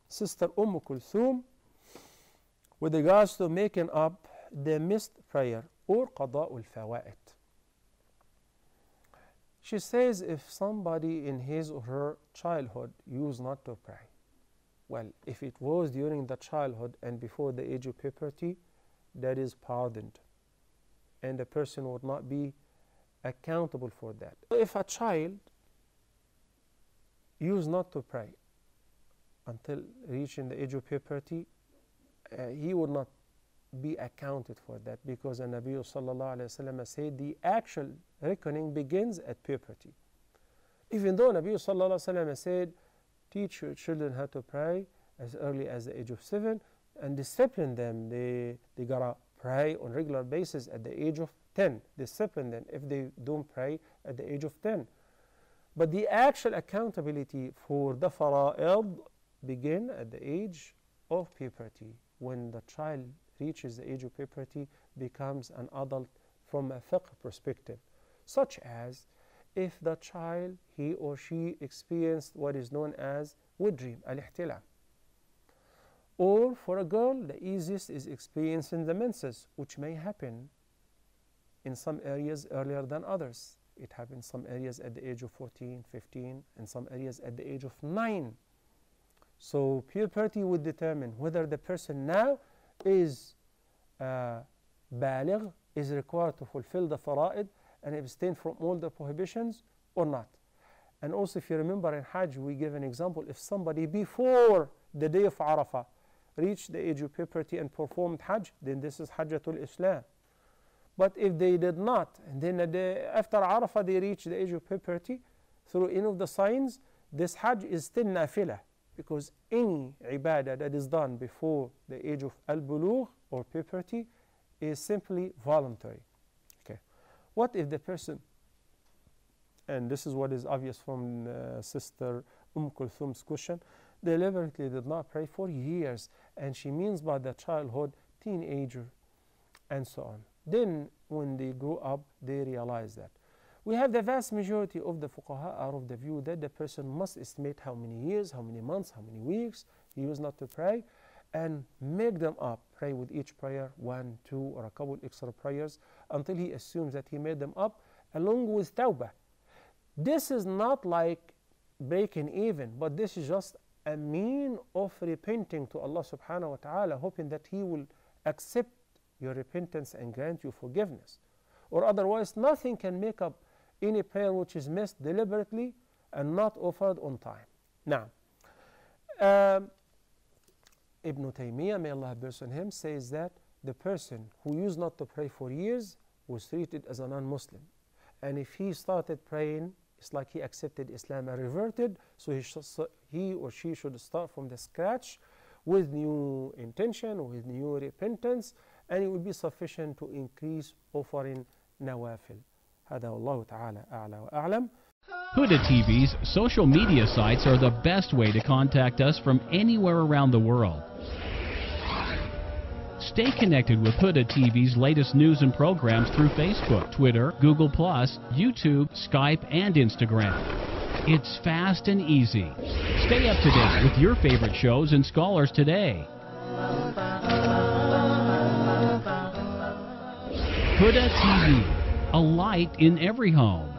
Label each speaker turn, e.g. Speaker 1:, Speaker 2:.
Speaker 1: Sister Kulthum with regards to making up the missed prayer or qada'ul fawaid. She says if somebody in his or her childhood used not to pray, well, if it was during the childhood and before the age of puberty, that is pardoned, and the person would not be accountable for that. If a child used not to pray until reaching the age of puberty, he would not be accounted for that, because the Nabi sallallahu alayhi wa sallam said the actual reckoning begins at puberty. Even though Nabi sallallahu alayhi wa sallam said teach your children how to pray as early as the age of 7 and discipline them, they gotta pray on regular basis at the age of 10. Discipline them if they don't pray at the age of 10. But the actual accountability for the fara'id begin at the age of puberty, when the child reaches the age of puberty, becomes an adult from a fiqh perspective, such as if the child, he or she experienced what is known as wet dream, al-ihtilam. Or for a girl, the easiest is experiencing the menses, which may happen in some areas earlier than others. It happens some areas at the age of 14, 15, and some areas at the age of 9. So puberty would determine whether the person now is baligh, is required to fulfill the fara'id and abstain from all the prohibitions or not. And also, if you remember in Hajj, we give an example. If somebody before the day of Arafah reached the age of puberty and performed Hajj, then this is Hajjatul Islam. But if they did not, and then after Arafah they reach the age of puberty through any of the signs, this Hajj is still nafilah, because any ibadah that is done before the age of al-bulugh or puberty is simply voluntary. Okay. What if the person, and this is what is obvious from Sister Kulthum's question, deliberately did not pray for years, and she means by the childhood, teenager, and so on. Then when they grow up, they realize that. We have the vast majority of the fuqaha are of the view that the person must estimate how many years, how many months, how many weeks he used not to pray, and make them up, pray with each prayer 1, 2, or a couple extra prayers until he assumes that he made them up, along with tawbah. This is not like breaking even, but this is just a mean of repenting to Allah subhanahu wa ta'ala, hoping that He will accept your repentance and grant you forgiveness. Or otherwise, nothing can make up any prayer which is missed deliberately and not offered on time. Now, Ibn Taymiyyah, may Allah bless him, says that the person who used not to pray for years was treated as a non-Muslim. And if he started praying, it's like he accepted Islam and reverted, so he or she should start from the scratch with new intention, with new repentance, and it will be sufficient to increase offering nawafil. هذا والله تعالى أعلى وأعلم.
Speaker 2: Huda TV's social media sites are the best way to contact us from anywhere around the world. Stay connected with Huda TV's latest news and programs through Facebook, Twitter, Google+, YouTube, Skype, and Instagram. It's fast and easy. Stay up to date with your favorite shows and scholars today. Huda TV, a light in every home.